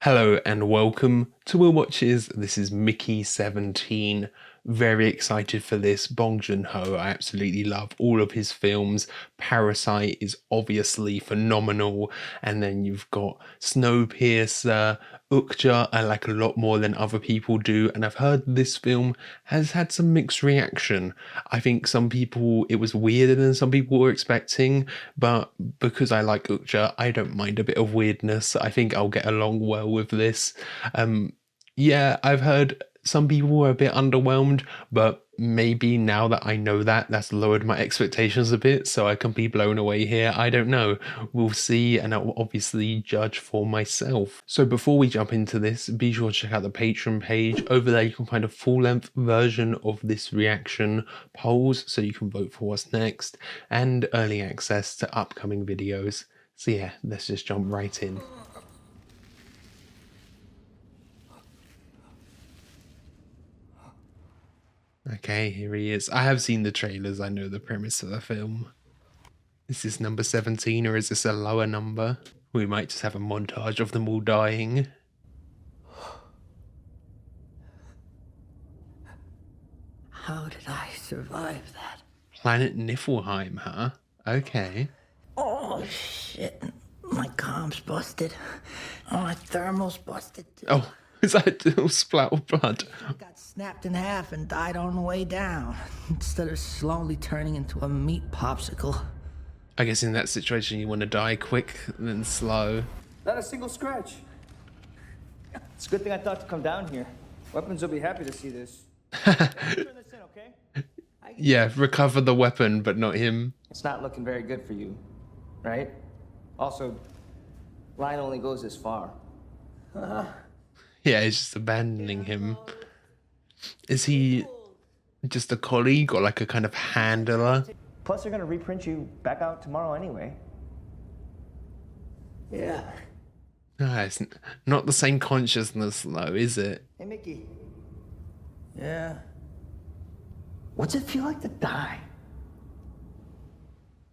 Hello and welcome to Will Watches. This is Mickey17. Very excited for this. Bong Joon-ho, I absolutely love all of his films. Parasite is obviously phenomenal. And then you've got Snowpiercer, Okja, I like a lot more than other people do. And I've heard this film has had some mixed reaction. I think some people, it was weirder than some people were expecting. But because I like Okja, I don't mind a bit of weirdness. I think I'll get along well with this. Yeah, I've heard some people were a bit underwhelmed, but maybe now that I know that, that's lowered my expectations a bit, so I can be blown away here. I don't know. We'll see, and I'll obviously judge for myself. So before we jump into this, be sure to check out the Patreon page. Over there, you can find a full-length version of this reaction polls, so you can vote for what's next, and early access to upcoming videos. So yeah, let's just jump right in. Okay, here he is. I have seen the trailers. I know the premise of the film. Is this number 17 or is this a lower number? We might just have a montage of them all dying. How did I survive that? Planet Niflheim, huh? Okay. Oh, shit. My comm's busted. Oh, my thermal's busted. Oh, is that a little splat of blood? I got snapped in half and died on the way down, instead of slowly turning into a meat popsicle. I guess in that situation you want to die quick than slow. Not a single scratch. It's a good thing I thought to come down here. Weapons will be happy to see this. Turn this in, okay? Yeah, recover the weapon, but not him. It's not looking very good for you, right? Also, line only goes this far. Yeah, he's just abandoning him. Is he just a colleague or like a kind of handler? Plus, they're gonna reprint you back out tomorrow anyway. Yeah. Ah, it's not the same consciousness though, is it? Hey, Mickey. Yeah. What's it feel like to die?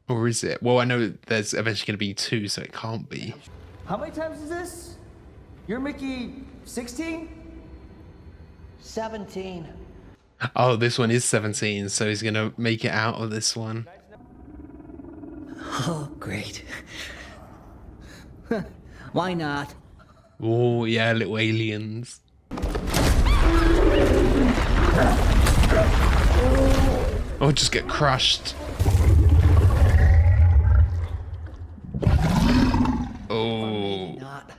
Or is it? Well, I know there's eventually going to be two, so it can't be. How many times is this? You're Mickey 16? 17. Oh, this one is 17, so he's going to make it out of this one. Oh, great. Why not? Oh, yeah, little aliens. Oh, just get crushed. Oh. Not.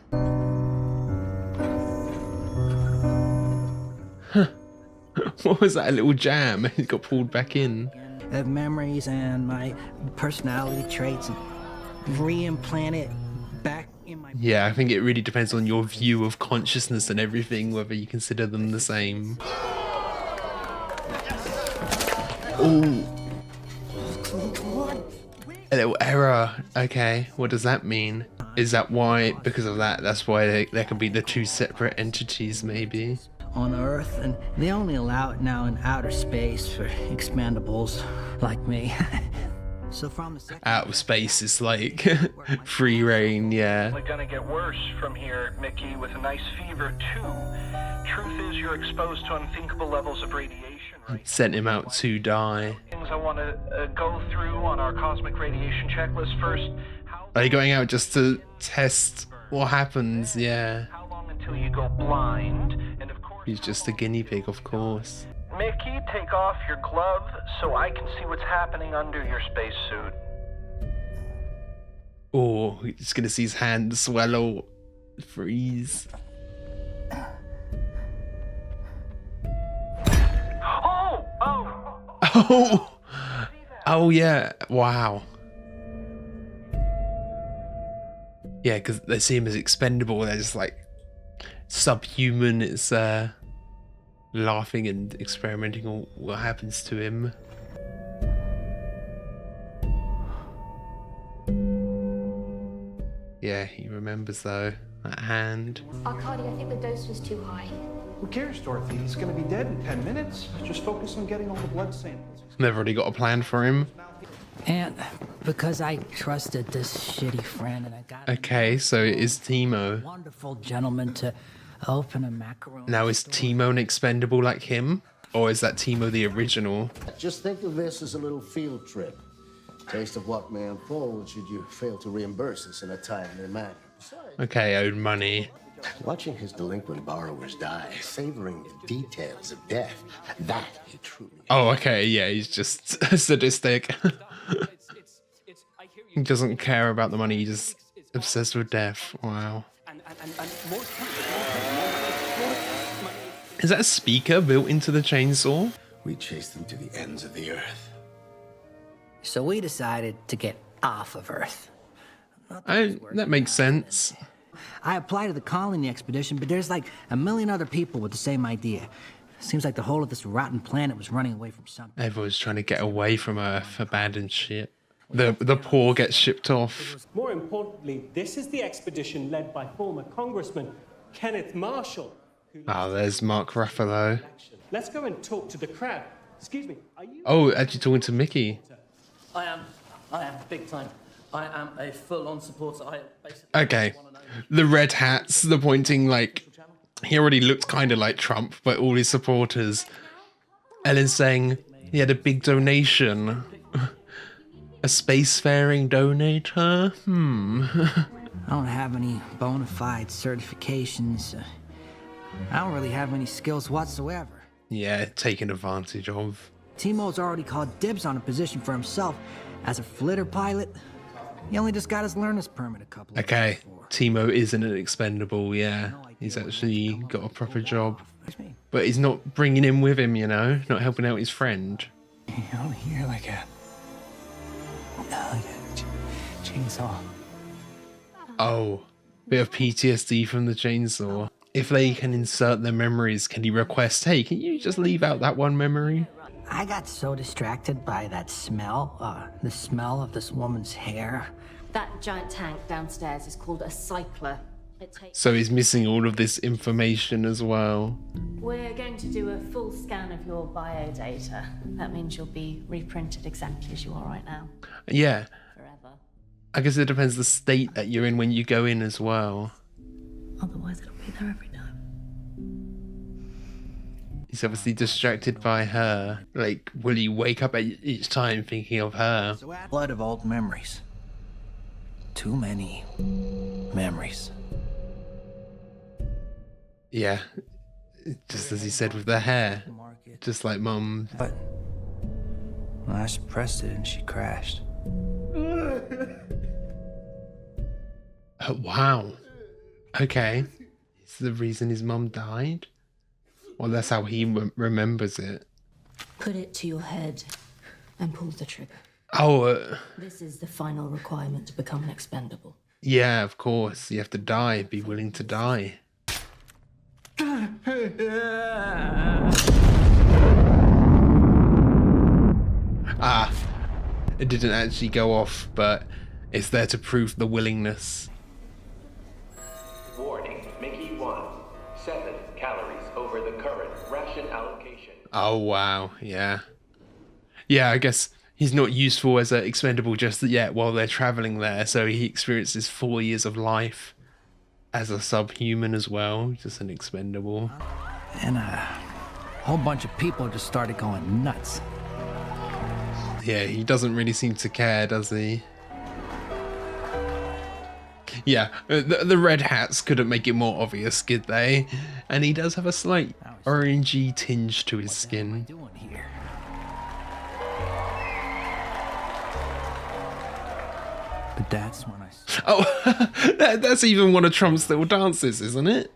What was that, a little jam? He got pulled back in. I have memories and my personality traits and re-implant it back in my... Yeah, I think it really depends on your view of consciousness and everything, whether you consider them the same. Oh. A little error. Okay, what does that mean? Is that why, because of that, that's why there can be the two separate entities, maybe? On Earth, and they only allow it now in outer space for expandables like me. So from the second... Out of space is like free reign, yeah. Only gonna get worse from here, Mickey, with a nice fever too. Truth is, you're exposed to unthinkable levels of radiation right Sent him out to die. Things I want to go through on our cosmic radiation checklist first. Are you going out just to test what happens? Yeah. How long until you go blind? And of course, He's just a guinea pig, of course. Mickey, take off your glove so I can see what's happening under your spacesuit. Oh, he's gonna see his hand swallow, freeze. Oh! Oh! Oh! Oh, yeah. Wow. Yeah, because they see him as expendable. They're just like subhuman. It's laughing and experimenting on what happens to him. Yeah, he remembers though, that hand. Arcady, I think the dose was too high. Who cares, Dorothy? He's gonna be dead in 10 minutes. Just focus on getting all the blood samples. They've already got a plan for him. And Because I trusted this shitty friend and I got Okay, so it is a Timo. wonderful gentleman to open a macaron. Now is Timo an expendable like him? Or is that Timo the original? Just think of this as a little field trip. Taste of what may unfold should you fail to reimburse us in a timely manner. Besides, Okay, owed money. watching his delinquent borrowers die, savoring the details of death, that he truly... Oh, okay, yeah, he's just sadistic. He doesn't care about the money, he's just obsessed with death. Wow. Is that a speaker built into the chainsaw? We chase them to the ends of the earth. So we decided to get off of Earth. That makes sense. I applied to the colony expedition, but there's like a million other people with the same idea. Seems like the whole of this rotten planet was running away from something. Everyone's trying to get away from Earth, abandoned ship. The poor get shipped off. More importantly, this is the expedition led by former Congressman Kenneth Marshall. Oh, there's Mark Ruffalo. Let's go and talk to the crowd. Excuse me, are you... Oh, actually talking to Mickey. I am big time. I am a full-on supporter. I basically Okay. The red hats, the pointing, like, he already looked kind of like Trump, but all his supporters. Ellen's saying he had a big donation. A spacefaring donator? I don't have any bona fide certifications. I don't really have any skills whatsoever. Yeah, taken advantage of. Timo's already called dibs on a position for himself as a flitter pilot. He only just got his learner's permit a couple of Okay, years before. Timo isn't an expendable, yeah. He's actually got a proper job. But he's not bringing him with him, you know? Not helping out his friend. I don't hear like a chainsaw. Oh, bit of PTSD from the chainsaw. If they can insert their memories, can he request, hey, can you just leave out that one memory? I got so distracted by that smell, the smell of this woman's hair. That giant tank downstairs is called a cycler. It takes... So he's missing all of this information as well. We're going to do a full scan of your biodata. That means you'll be reprinted exactly as you are right now. Yeah, Forever. I guess it depends the state that you're in when you go in as well. Otherwise, it'll be there every time. He's obviously distracted by her. Like, will he wake up at each time thinking of her? Blood of old memories. Too many memories. Yeah, just as he said with the hair. Just like Mum. But well, I suppressed it and she crashed. Oh, wow. Okay. Is the reason his mum died? Well, that's how he remembers it. Put it to your head and pull the trigger. Oh, This is the final requirement to become an expendable. yeah, of course. You have to die. Be willing to die. Ah, it didn't actually go off, but it's there to prove the willingness. Warning, Mickey 1. 7 calories over the current ration allocation. Oh, wow. Yeah. Yeah, I guess he's not useful as an expendable just yet while they're traveling there. So he experiences 4 years of life as a subhuman as well. Just an expendable. And a whole bunch of people just started going nuts. Yeah, he doesn't really seem to care, does he? Yeah, the red hats couldn't make it more obvious, could they? And he does have a slight orangey tinge to his skin. Doing here? But that's when I. Oh, that's even one of Trump's little dances, isn't it?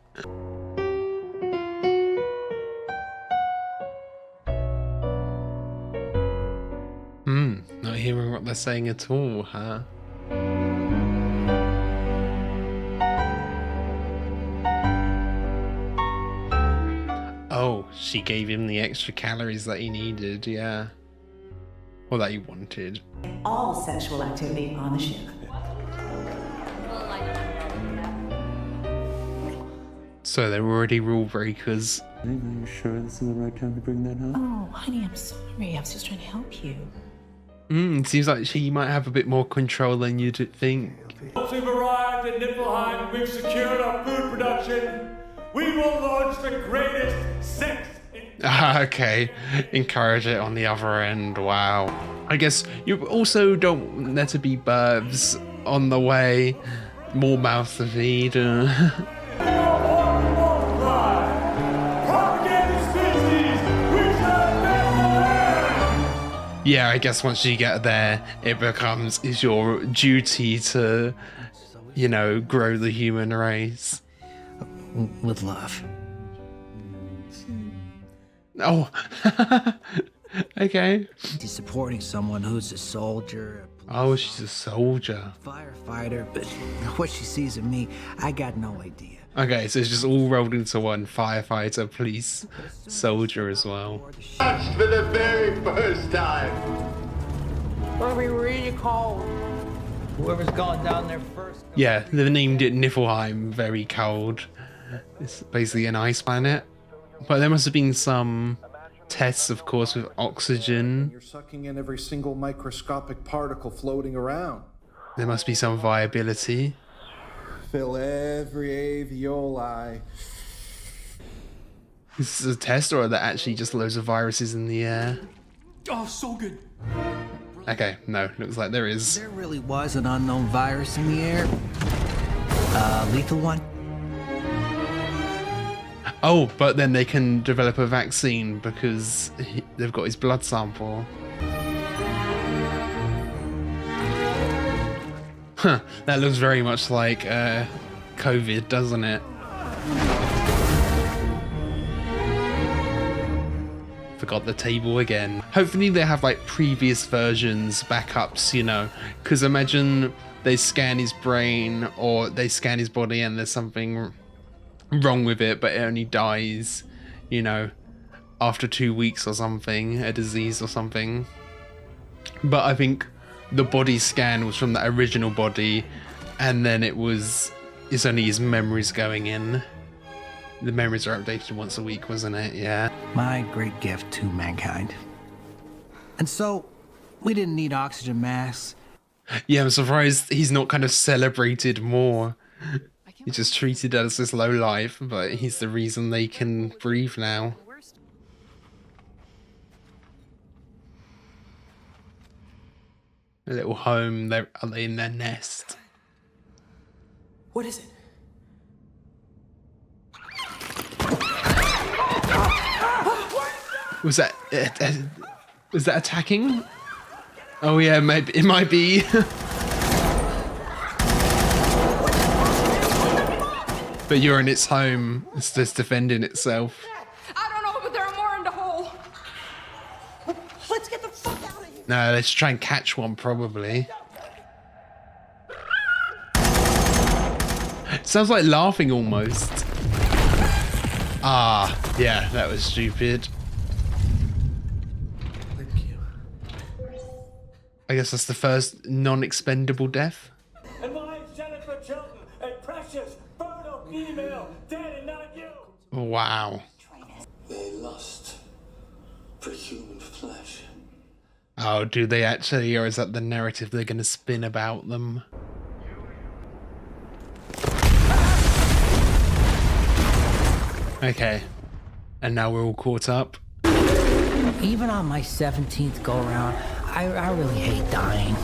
Not hearing what they're saying at all, huh? Oh, she gave him the extra calories that he needed, yeah. Or that he wanted. All sexual activity on the ship. So they're already rule breakers. Are you sure this is the right time to bring that up? Oh, honey, I'm sorry. I was just trying to help you. It seems like she might have a bit more control than you'd think. Once we've arrived at Niflheim and we've secured our food production, we will launch the greatest sex. Okay, encourage it on the other end. Wow. I guess you also don't want there to be births on the way. More mouths to feed. Yeah, I guess once you get there, it's your duty to, you know, grow the human race. With love. Oh, okay. She's supporting someone who's a soldier. Oh, she's a soldier. Firefighter, but what she sees in me, I got no idea. Okay, so it's just all rolled into one: firefighter, police, soldier as well. Touched for the very first time. Gonna be really cold. Whoever's gone down there first. Yeah, they named it Niflheim, very cold. It's basically an ice planet. But there must have been some tests, of course, with oxygen. You're sucking in every single microscopic particle floating around. There must be some viability. Fill every alveoli. Is this a test, or are there actually just loads of viruses in the air? Oh, so good. Okay, no, looks like there is. There really was an unknown virus in the air. Lethal one. Oh, but then they can develop a vaccine because they've got his blood sample. Huh, that looks very much like COVID, doesn't it? Forgot the table again. Hopefully they have like previous versions, backups, you know, because imagine they scan his brain or they scan his body and there's something wrong with it, but it only dies, you know, after 2 weeks or something, a disease or something. But I think the body scan was from the original body, and then it's only his memories going in. The memories are updated once a week, wasn't it? Yeah. My great gift to mankind. And so, we didn't need oxygen masks. Yeah, I'm surprised he's not kind of celebrated more. He's just treated as this low life, but he's the reason they can breathe now. A little home, are they in their nest? What is it? Was that attacking? Oh yeah, maybe it might be. But you're in its home. It's just defending itself. I don't know, but there are more in the hole. Let's get the fuck out of here. No, let's try and catch one probably. Sounds like laughing almost. Ah, yeah, that was stupid. Thank you. I guess that's the first non-expendable death. And why is Jennifer Chilton a precious, fertile female dead and not you? Wow. They lust for human flesh. Oh, do they actually, or is that the narrative they're going to spin about them? Okay, and now we're all caught up. Even on my 17th go-around, I really hate dying.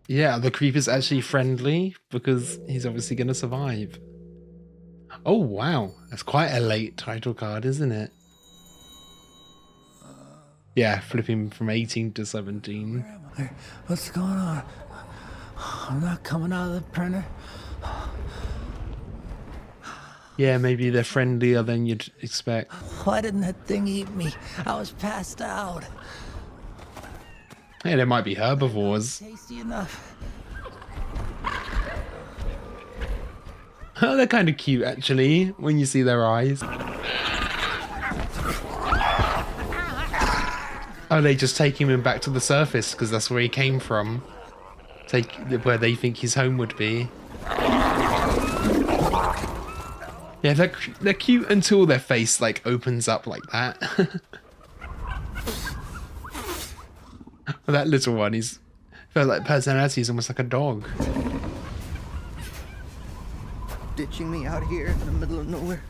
Yeah, the creeper's actually friendly because he's obviously going to survive. Oh, wow. That's quite a late title card, isn't it? Yeah, flipping from 18 to 17. What's going on? I'm not coming out of the printer. Yeah, maybe they're friendlier than you'd expect. Why didn't that thing eat me? I was passed out. Hey, there might be herbivores. Tasty enough. Oh, they're kind of cute, actually, when you see their eyes. Oh, they just take him back to the surface because that's where he came from. Where they think his home would be. Yeah, they're cute until their face like opens up like that. Well, that little one, he's felt like personality is almost like a dog. Ditching me out here in the middle of nowhere.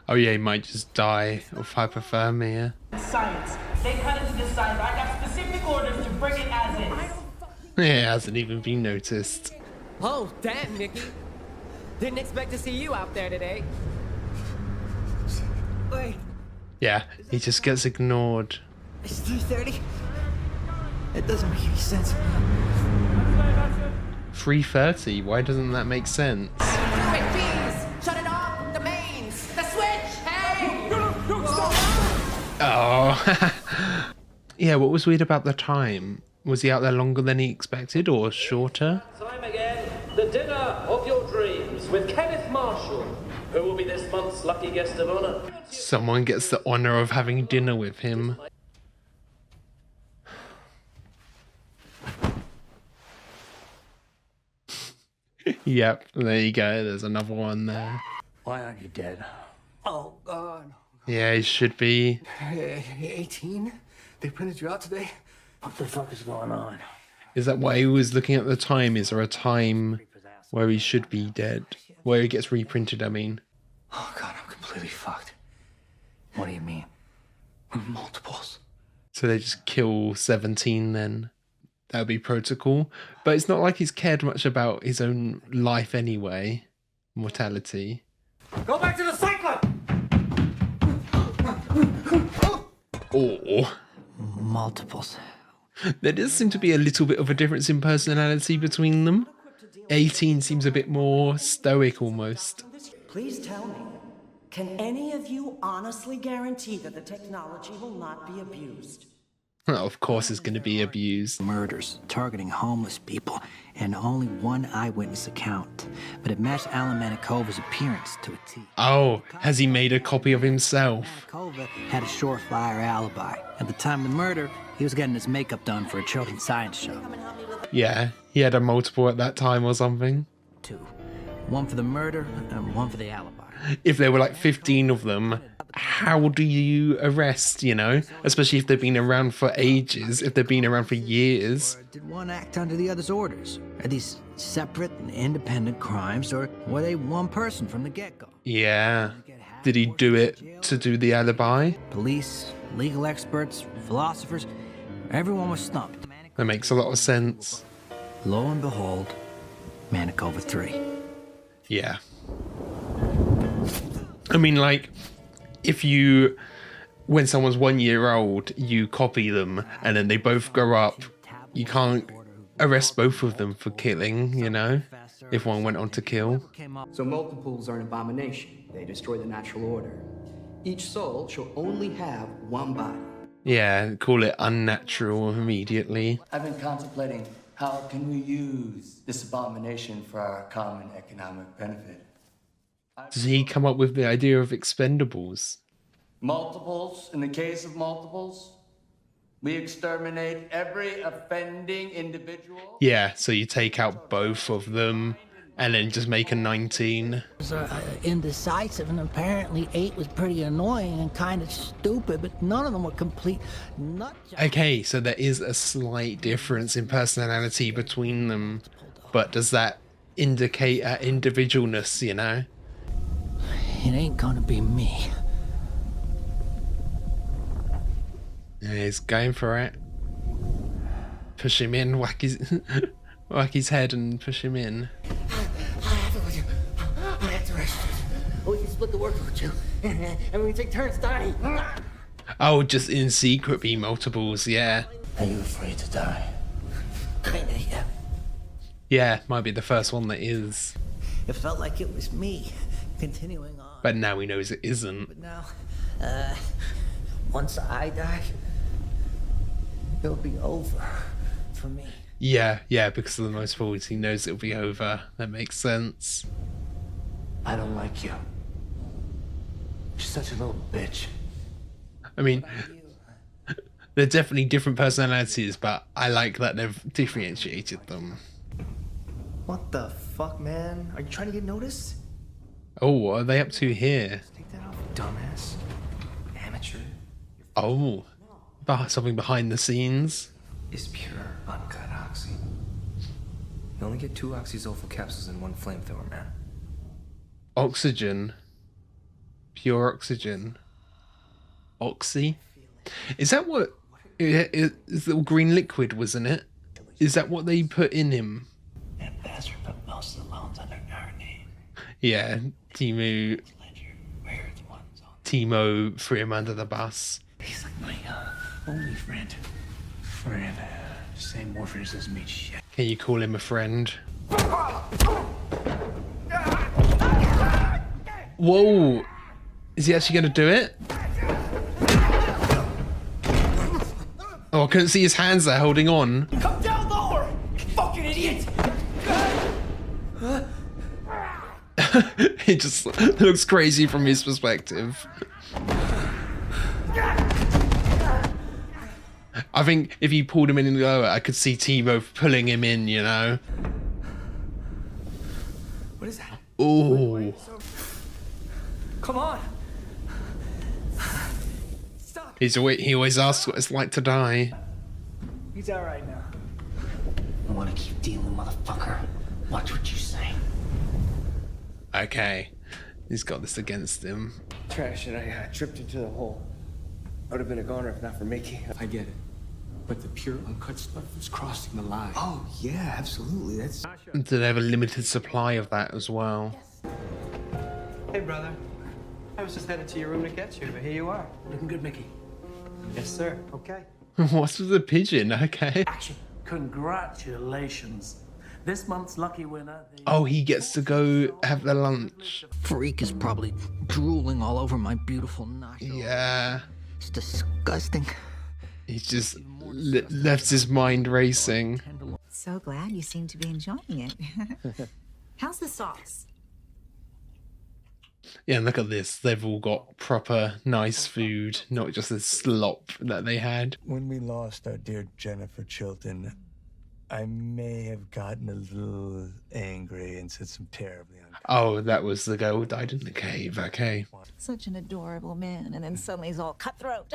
Oh yeah, he might just die of hypothermia. Science. They cut into this science. I got specific orders to bring it as is. Yeah, it hasn't even been noticed. Oh, damn, Mickey. Didn't expect to see you out there today. Wait, Yeah, he just gets ignored. it's 3:30? It doesn't make any sense. 3:30? Why doesn't that make sense? Quick, bees! Shut it off! The mains! The switch! Hey! Oh. Yeah, what was weird about the time? Was he out there longer than he expected or shorter? Time again. The dinner of your dreams with Kenneth Marshall, who will be this month's lucky guest of honor. Someone gets the honor of having dinner with him. Yep, there you go. There's another one there. Why aren't you dead? Oh, God. Yeah, he should be. 18? They printed you out today? What the fuck is going on? Is that why he was looking at the time? Is there a time where he should be dead? Where he gets reprinted, I mean. Oh god, I'm completely fucked. What do you mean? Multiples. So they just kill 17 then. That would be protocol. But it's not like he's cared much about his own life anyway. Mortality. Go back to the cycler! Or Multiples. there does seem to be a little bit of a difference in personality between them. 18 seems a bit more stoic almost. Please tell me, can any of you honestly guarantee that the technology will not be abused? Of course it's going to be abused. Murders targeting homeless people, and only one eyewitness account. But it matched Alan Manikova's appearance to a T. Oh, has he made a copy of himself? Manikova had a surefire alibi. At the time of the murder, he was getting his makeup done for a children's science show. Yeah, he had a multiple at that time or something. 2. One for the murder and one for the alibi. If there were like 15 of them, how do you arrest, you know? Especially if they've been around for ages, if they've been around for years. Did one act under the other's orders? Are these separate and independent crimes, or were they one person from the get-go? Yeah. Did he do it to do the alibi? Police, legal experts, philosophers, everyone was stumped. That makes a lot of sense. Lo and behold, Manikova 3. Yeah. I mean, like, if you, when someone's 1 year old, you copy them and then they both grow up, you can't arrest both of them for killing, you know, if one went on to kill. So multiples are an abomination. They destroy the natural order. Each soul shall only have one body. Yeah, call it unnatural immediately. I've been contemplating how can we use this abomination for our common economic benefit. Does he come up with the idea of expendables? Multiples, in the case of multiples, we exterminate every offending individual. Yeah, so you take out both of them and then just make a 19. Indecisive, and apparently 8 was pretty annoying and kind of stupid, but none of them were complete nut jobs. Okay, so there is a slight difference in personality between them, but does that indicate individualness, you know? It ain't gonna be me. Yeah, he's going for it. Push him in, whack his head and push him in. I have to rest. We can split the work with you, and we take turns dying. Oh, just in secret be multiples, yeah. Are you afraid to die? Kinda, yeah. Yeah, might be the first one that is. It felt like it was me, continuing on. But now he knows it isn't. But now, once I die, it'll be over for me. Yeah, because of the multiples, he knows it'll be over. That makes sense. I don't like you. You're such a little bitch. I mean, they're definitely different personalities, but I like that they've differentiated them. What the fuck, man? Are you trying to get noticed? Oh, what are they up to here? Take that off, dumbass. Amateur. Oh, something behind the scenes. Is pure uncut oxy. You only get 2 oxyzolfo capsules in 1 flamethrower, man. Oxygen. Pure oxygen. Oxy? Is that what... Is the green liquid, wasn't it? Is that what they put in him? That bastard put most of the loans under our name. Yeah, Timo threw him under the bus. He's like my only friend. We're in the same warfare as me. Shit. Can you call him a friend? Whoa! Is he actually going to do it? Oh, I couldn't see his hands there holding on. Come down lower! Fucking idiot! It just looks crazy from his perspective. I think if you pulled him in lower, I could see Timo pulling him in, you know? What is that? Ooh. Come on! He always asks what it's like to die. He's all right now. I want to keep dealing, motherfucker. Watch what you say. Okay. He's got this against him. Trash, and I tripped into the hole. I would have been a goner if not for Mickey. I get it. But the pure uncut stuff is crossing the line. Oh, yeah, absolutely. That's... Do they have a limited supply of that as well? Hey, brother. I was just headed to your room to get you, but here you are. Looking good, Mickey. Yes, sir. Okay. What's with the pigeon? Okay. Action. Congratulations. This month's lucky winner. Oh, he gets to go have the lunch. Freak is probably drooling all over my beautiful nostril. Yeah. It's disgusting. He's just left his mind racing. So glad you seem to be enjoying it. How's the sauce? Yeah, and look at this. They've all got proper, nice food, not just the slop that they had. When we lost our dear Jennifer Chilton, I may have gotten a little angry and said some terribly Oh, that was the girl who died in the cave. Okay. Such an adorable man, and then suddenly he's all cutthroat.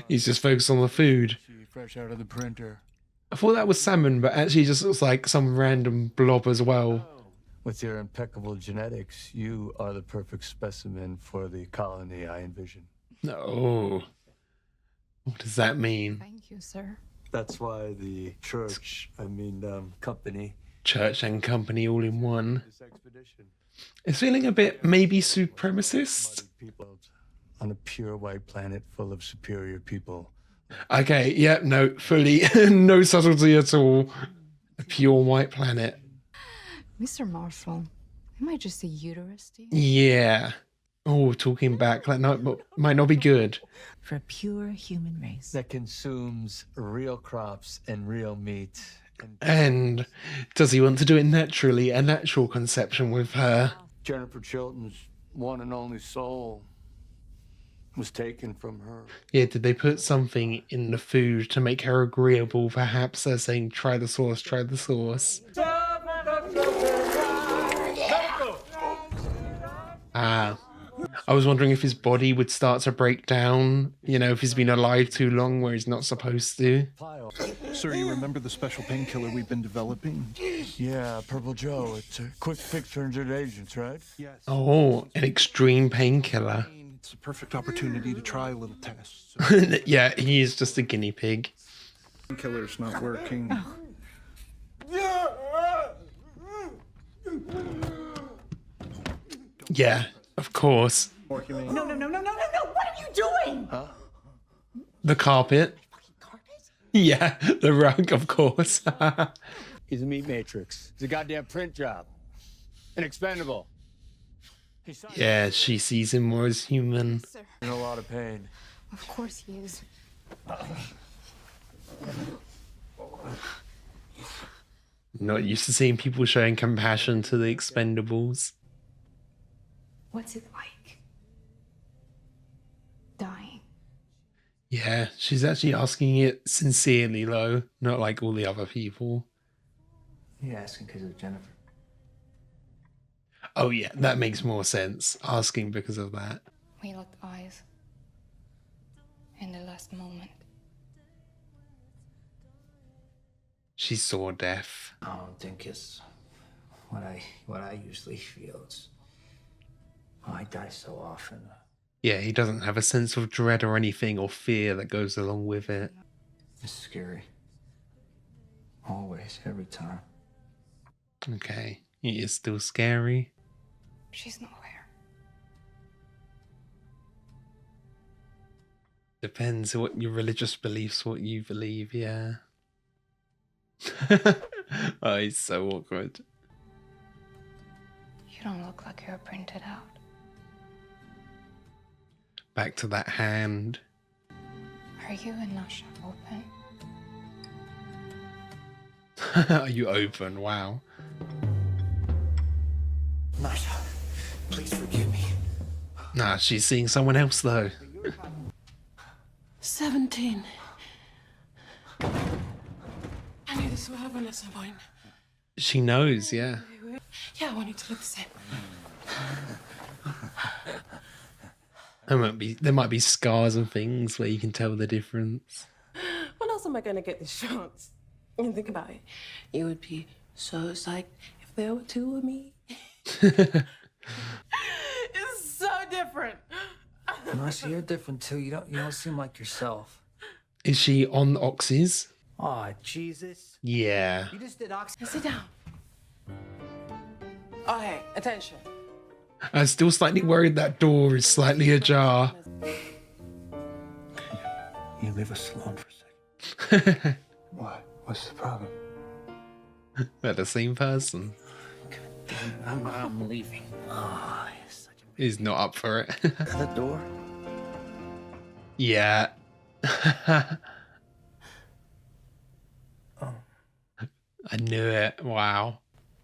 He's just focused on the food. fresh out of the printer. I thought that was salmon, but actually just looks like some random blob as well. With your impeccable genetics, you are the perfect specimen for the colony I envision. Oh. What does that mean? Thank you, sir. That's why the company. Church and company all in one. It's feeling a bit maybe supremacist. On a pure white planet full of superior people. Okay, yeah, no, fully, no subtlety at all. A pure white planet. Mr. Marshall, am I just a uterus to you? Yeah. Oh, talking back, that might not be good. For a pure human race. That consumes real crops and real meat. And does he want to do it naturally, a natural conception with her? Jennifer Chilton's one and only soul was taken from her. Yeah, did they put something in the food to make her agreeable? Perhaps they're saying, try the sauce, try the sauce. Ah. I was wondering if his body would start to break down, you know, if he's been alive too long where he's not supposed to. Sir, you remember the special painkiller we've been developing? Yeah, Purple Joe. It's a quick fix for injured agents, right? Yes. Oh, an extreme painkiller. It's a perfect opportunity to try a little test. Yeah, he is just a guinea pig. Painkiller's not working. Yeah, of course. No, what are you doing? Huh? The carpet. Yeah, the rug, of course. He's a meat matrix. He's a goddamn print job. An expendable. Yeah, she sees him more as human. In a lot of pain. Of course he is. Not used to seeing people showing compassion to the Expendables. What's it like? Dying. Yeah, she's actually asking it sincerely, though, not like all the other people. You're asking because of Jennifer. Oh yeah, that makes more sense. Asking because of that. We locked eyes in the last moment. She saw death. I don't think it's what I usually feel. It's I die so often. Yeah, he doesn't have a sense of dread or anything or fear that goes along with it. It's scary. Always, every time. Okay, it is still scary. She's nowhere. Depends what your religious beliefs, what you believe, yeah. Oh, he's so awkward. You don't look like you're printed out. Back to that hand. Are you and Nasha open? Are you open? Wow. Nasha, please forgive me. Nah, she's seeing someone else though. 17. I knew this would happen at some point. She knows, yeah. Yeah, I want you to look the same. There might be scars and things where you can tell the difference. When else am I gonna get this chance? And think about it. You would be so psyched if there were two of me. It's so different. Nasha, you're different too. You don't seem like yourself. Is she on the oxys? Oh, Jesus. Yeah. You just did oxy. Sit down. Oh, hey, attention. I'm still slightly worried that door is slightly ajar. You leave us alone for a second. What? What's the problem? They're the same person. I'm leaving. Oh, He's not up for it. the door? Yeah. Oh. I knew it. Wow.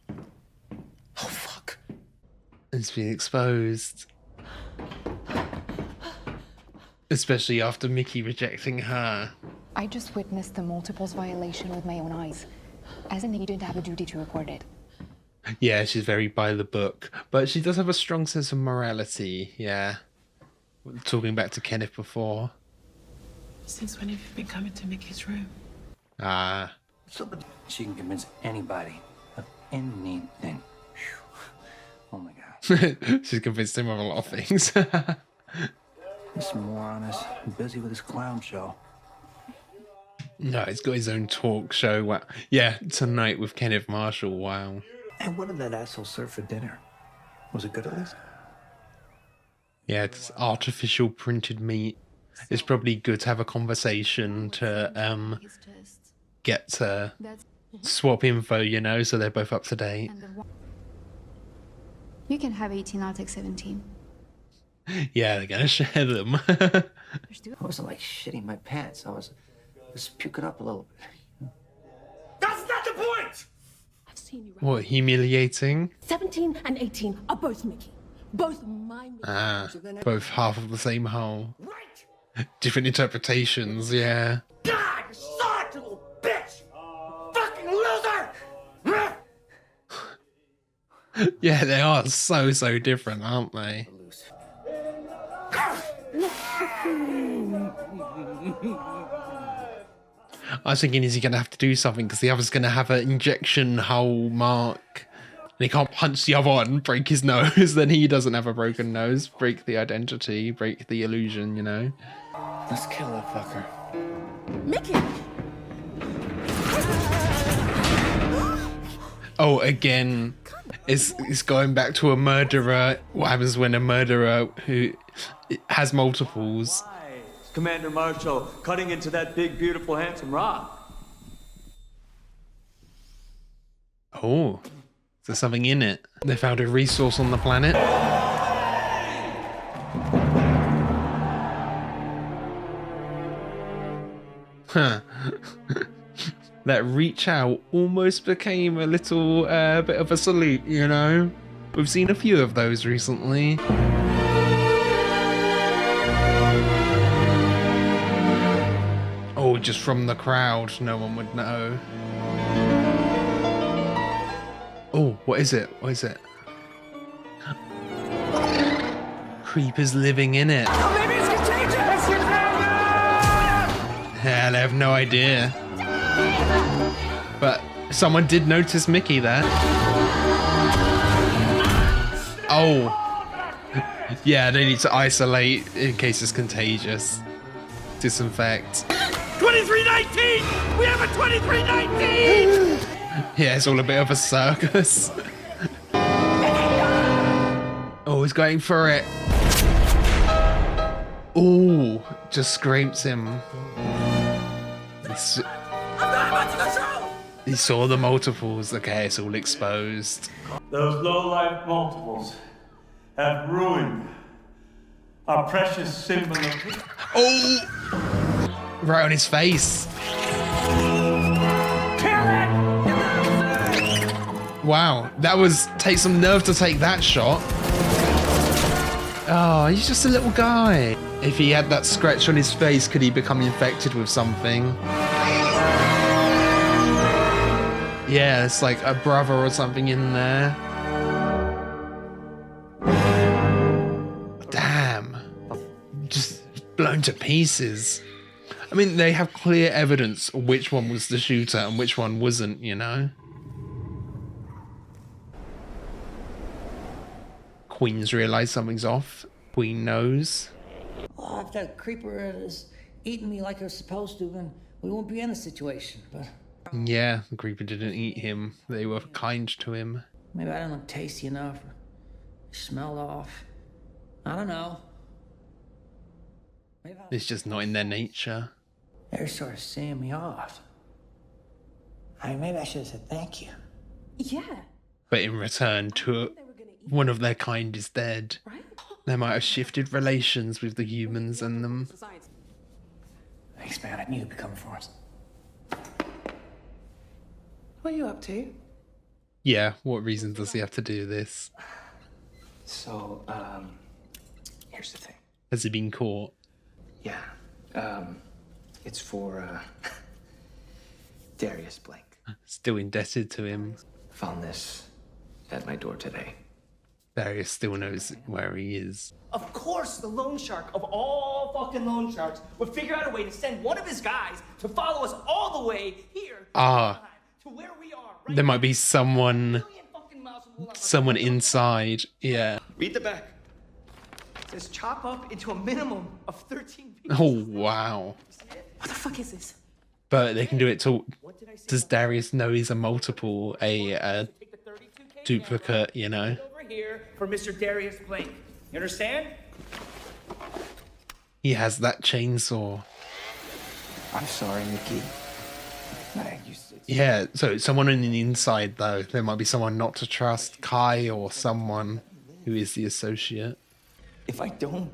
Oh, fuck. It's been exposed. Especially after Mickey rejecting her. I just witnessed the multiples violation with my own eyes. As an agent, I have a duty to report it. Yeah, she's very by the book. But she does have a strong sense of morality, yeah. Talking back to Kenneth before. Since when have you been coming to Mickey's room? Ah. She can convince anybody of anything. Oh my God. She's convinced him of a lot of things. This moron is busy with his clown show. No, he's got his own talk show. Wow. Yeah, Tonight with Kenneth Marshall. Wow. And what did that asshole serve for dinner? Was it good at least? Yeah, it's artificial printed meat. It's probably good to have a conversation to get to swap info, you know, so they're both up to date. You can have 18, I'll take 17. Yeah, they're gonna share them. I wasn't like shitting my pants. I was just puking up a little bit. That's not the point! I've seen you. What, humiliating? 17 and 18 are both Mickey. Both my Mickey. Ah, both half of the same whole. Different interpretations, yeah. God, you saw it, you little bitch! Fucking loser! Yeah, they are so different, aren't they? I was thinking, is he going to have to do something? Because the other's going to have an injection hole mark. And he can't punch the other one, break his nose. Then he doesn't have a broken nose. Break the identity, break the illusion, you know? Let's kill that fucker. Mickey! Oh, again, it's going back to a murderer. What happens when a murderer who has multiples? Commander Marshall, cutting into that big, beautiful, handsome rock. Oh, there's something in it. They found a resource on the planet. Huh. That reach out almost became a little bit of a salute, you know? We've seen a few of those recently. Oh, just from the crowd, no one would know. Oh, what is it? What is it? creepers living in it. Oh, maybe it's contagious! Yeah, they have no idea. But someone did notice Mickey there. Oh. Yeah, they need to isolate in case it's contagious. Disinfect. 2319! We have a 2319! Yeah, it's all a bit of a circus. Oh, he's going for it. Oh, just scrapes him. He saw the multiples. Okay, it's all exposed. Those low-life multiples have ruined our precious symbol of... Oh! Right on his face. Wow, that was... Take some nerve to take that shot. Oh, he's just a little guy. If he had that scratch on his face, could he become infected with something? Yeah, it's like a brother or something in there. Damn. Just blown to pieces. I mean, they have clear evidence of which one was the shooter and which one wasn't, you know? Queen's realised something's off. Queen knows. Well, if that creeper is eating me like it was supposed to, then we won't be in this situation. But Yeah, the creeper didn't eat him. They were kind to him. maybe I didn't look tasty enough, or smelled off. I don't know. Maybe It's just not in their nature. they're sort of seeing me off. I mean, maybe I should have said thank you. Yeah. But in return, one of their kind is dead. They might have shifted relations with the humans and them. Thanks, man. I knew you'd be coming for us. What are you up to? Yeah, what reason does he have to do this? So, here's the thing. Has he been caught? Yeah, it's for, Darius Blake. Still indebted to him. Found this at my door today. Darius still knows where he is. Of course, the loan shark of all fucking loan sharks would figure out a way to send one of his guys to follow us all the way here to where we are. There might be someone inside. Yeah. Read the back. It says chop up into a minimum of 13 pieces. Oh, wow. What the fuck is this? But they can do it to... Does Darius know he's a multiple, a duplicate, you know? Over here for Mr. Darius Blake. You understand? He has that chainsaw. I'm sorry, Mickey. Yeah, so someone on the inside, though. There might be someone not to trust. Kai or someone who is the associate. If I don't,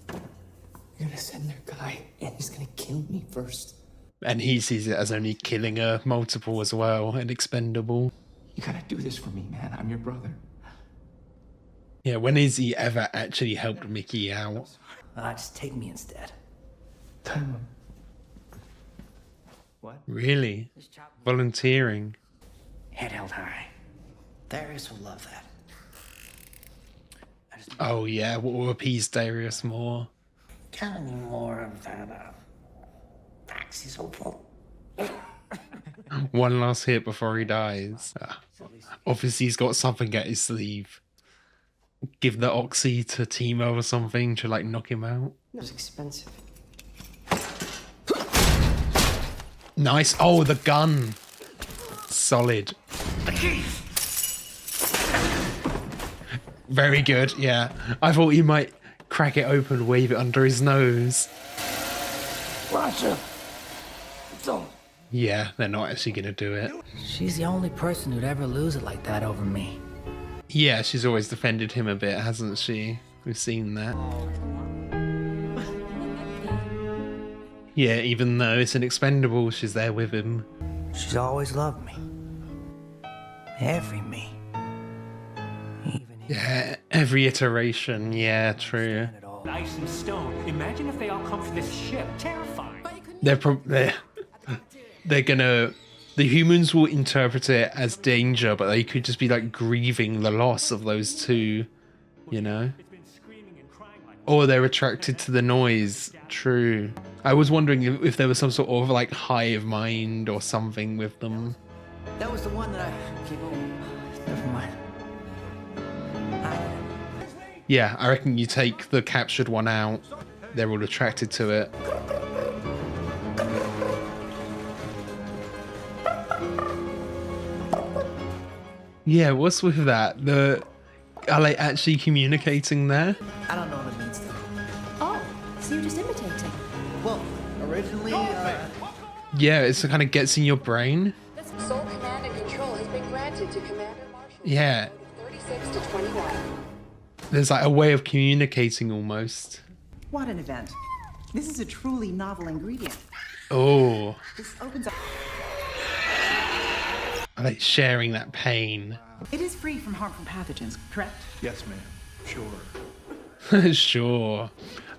you're gonna send their guy, and he's gonna kill me first. And he sees it as only killing a multiple as well, and expendable. You gotta do this for me, man. I'm your brother. Yeah, when has he ever actually helped Mickey out? Just take me instead. What? Really? Volunteering? Head held high. Darius will love that. Oh yeah, what will appease Darius more? Kind of need more of that, Taxi's opal. One last hit before he dies. Obviously he's got something at his sleeve. Give the oxy to Timo or something to like knock him out. It was expensive. Nice. Oh, the gun. Solid. Very good, yeah. I thought he might crack it open, wave it under his nose. Roger. Don't. Yeah, they're not actually going to do it. She's the only person who'd ever lose it like that over me. Yeah, she's always defended him a bit, hasn't she? We've seen that. Yeah, even though it's an expendable, she's there with him. She's always loved me. Every me. Yeah, every iteration. Yeah, true. Ice and stone. Imagine if they all come for this ship. Terrifying. They're gonna... The humans will interpret it as danger, but they could just be like grieving the loss of those two, you know? It's been screaming and crying like Or they're attracted to the noise. True. I was wondering if there was some sort of like hive mind or something with them. That was the one that never mind. Yeah, I reckon you take the captured one out, they're all attracted to it. Yeah, what's with that? Are they actually communicating there? I don't know what it means though. Oh, so you're just imitating? Well, originally, Yeah, it kind of gets in your brain. Sole command and control has been granted to Commander Marshall. Yeah. 36 to 21. There's like a way of communicating almost. What an event. This is a truly novel ingredient. Oh. This opens up. Like sharing that pain. It is free from harmful pathogens, correct? Yes, ma'am. Sure. Sure.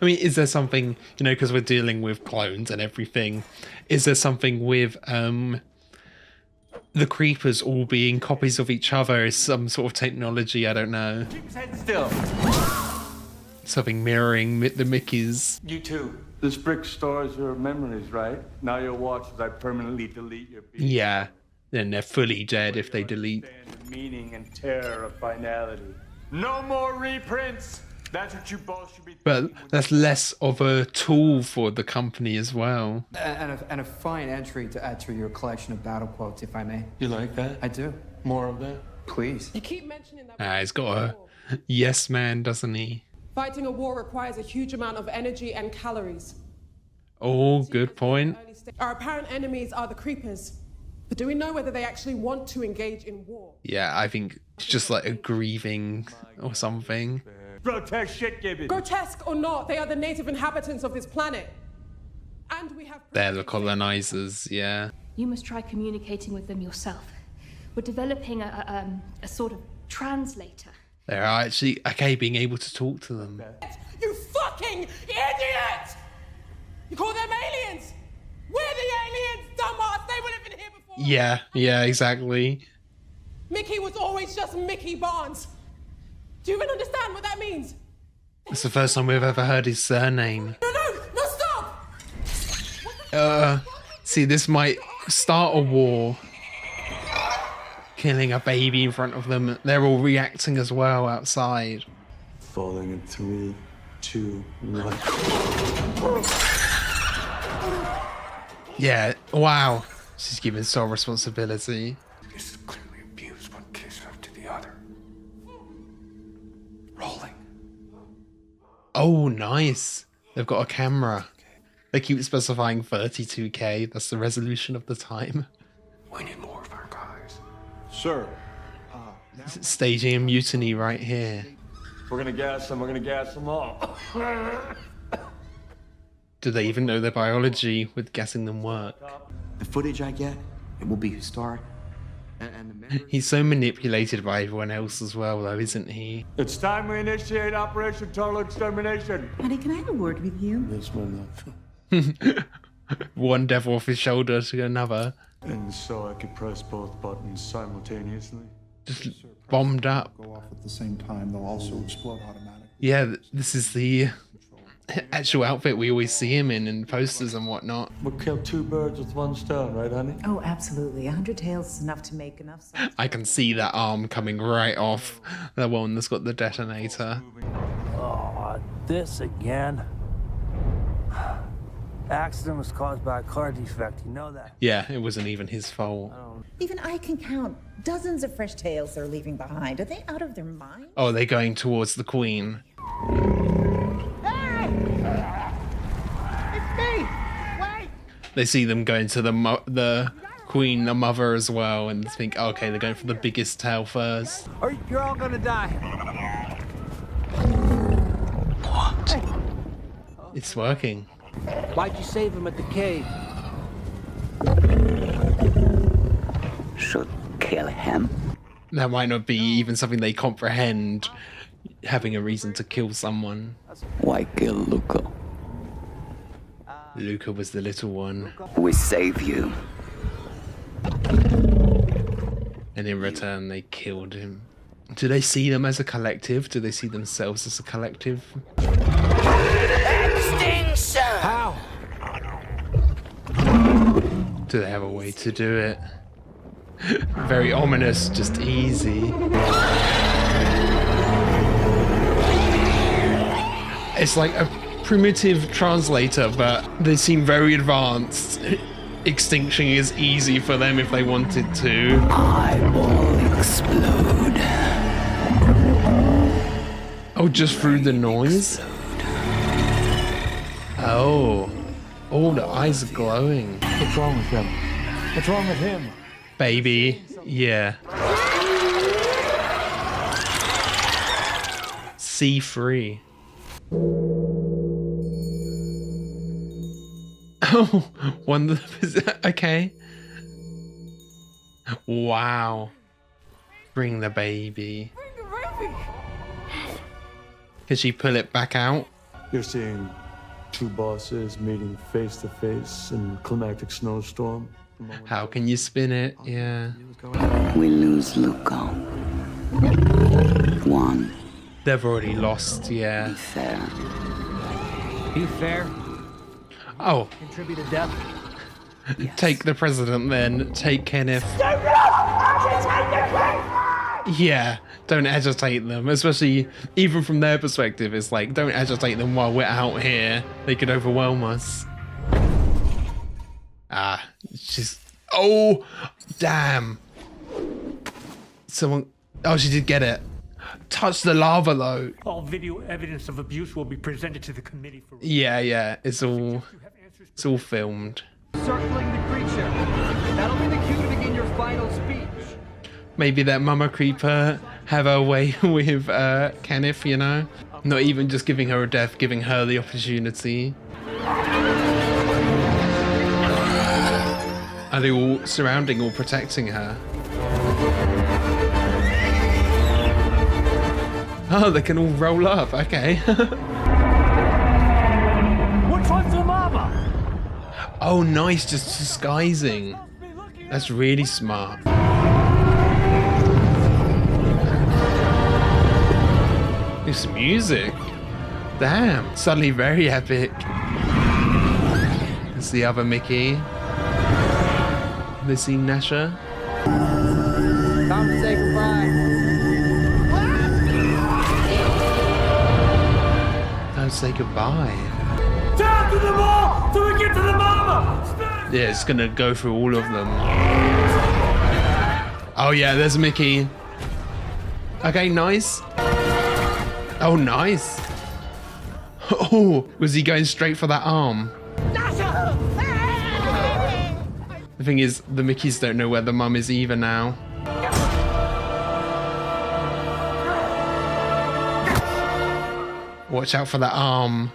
I mean, is there something, you know, because we're dealing with clones and everything, is there something with the creepers all being copies of each other? Is some sort of technology? I don't know. Keep his head still. Something mirroring the Mickeys. You too. This brick stores your memories, right? Now you'll watch as I permanently delete your being. Yeah. Then they're fully dead if they delete. The meaning and terror of finality. No more reprints. That's what you both should be. But that's less of a tool for the company as well. And a fine entry to add to your collection of battle quotes, if I may. You like that? I do. More of that? Please. You keep mentioning that. He's got a yes man, doesn't he? Fighting a war requires a huge amount of energy and calories. Oh, good point. Our apparent enemies are the creepers. But do we know whether they actually want to engage in war? Yeah, I think it's just like a grieving or something. Grotesque shit, Gibbon. Grotesque or not, they are the native inhabitants of this planet. And we have... They're the colonizers, yeah. You must try communicating with them yourself. We're developing a sort of translator. They're actually, okay, being able to talk to them. You fucking idiot! You call them aliens? We're the aliens, dumbass! They would have been here before! Yeah, exactly. Mickey was always just Mickey Barnes. Do you even understand what that means? It's the first time we've ever heard his surname. No, stop! See, this might start a war. Killing a baby in front of them. They're all reacting as well outside. Falling in 3, 2, 1. Yeah, wow. She's given sole responsibility. This is clearly abused one kiss after the other. Rolling. Oh, nice. They've got a camera. They keep specifying 32K. That's the resolution of the time. We need more of our guys. Sir. Staging a mutiny right here. We're gonna gas them. We're gonna gas them all. Do they even know their biology? Would gassing them work? The footage I get, it will be historic. And the members... He's so manipulated by everyone else as well, though, isn't he? It's time we initiate Operation Total Extermination. Honey, can I have a word with you? Yes, my love. One devil off his shoulder to another. And so I could press both buttons simultaneously. Just bombed up. Go off at the same time, they'll also explode automatically. Yeah, this is the actual outfit we always see him in posters and whatnot. We'll kill 2 birds with 1 stone, right, honey? Oh, absolutely. 100 tails is enough to make enough sense. I can see that arm coming right off. The one that's got the detonator. Oh, this again. Accident was caused by a car defect, you know that. Yeah, it wasn't even his fault. Even I can count dozens of fresh tails they're leaving behind. Are they out of their mind? Oh, they're going towards the Queen. Hey! It's me! Wait! They see them going to the Queen, the mother as well, and think, okay, they're going for the biggest tail first. Or you're all gonna die. What? It's working. Why'd you save him at the cave? Should kill him. That might not be even something they comprehend, having a reason to kill someone. Why kill Luca? Luca was the little one. We save you. And in return, they killed him. Do they see them as a collective? Do they see themselves as a collective? Do they have a way to do it? Very ominous, just easy. It's like a primitive translator, but they seem very advanced. Extinction is easy for them if they wanted to. Eyeball explode. Oh, just through the noise? Oh. Oh, the eyes are glowing. What's wrong with him? What's wrong with him? Baby. Yeah. C3. Oh, one. Okay. Wow. Bring the baby. Can she pull it back out? You're seeing two bosses meeting face to face in climactic snowstorm. How can you spin it? Yeah. We lose Luco. One. They've already lost, yeah. Be fair. Be fair. Oh. Contribute to death. Yes. Take the president then. Take Kenneth. Yeah, don't agitate them, especially even from their perspective. It's like, don't agitate them while we're out here. They could overwhelm us. Ah, she's... Oh, damn. Someone... Oh, she did get it. Touch the lava, though. All video evidence of abuse will be presented to the committee for... Yeah, it's all filmed. Circling the creature. That'll be the cue to begin your final speech. Maybe that Mama Creeper have her way with Kenneth, you know? Not even just giving her a death, giving her the opportunity. Are they all surrounding or protecting her? Oh, they can all roll up, okay. Which one's the mama? Oh, nice, just disguising. That's really smart. This music. Damn, suddenly very epic. It's the other Mickey. They see Nasha. Time to say goodbye. Time to say goodbye. Down to the ball till we get to the mama! Yeah, it's gonna go through all of them. Oh yeah, there's Mickey. Okay, nice. Oh, nice. Oh, was he going straight for that arm? The thing is, the Mickeys don't know where the mum is either now. Watch out for that arm.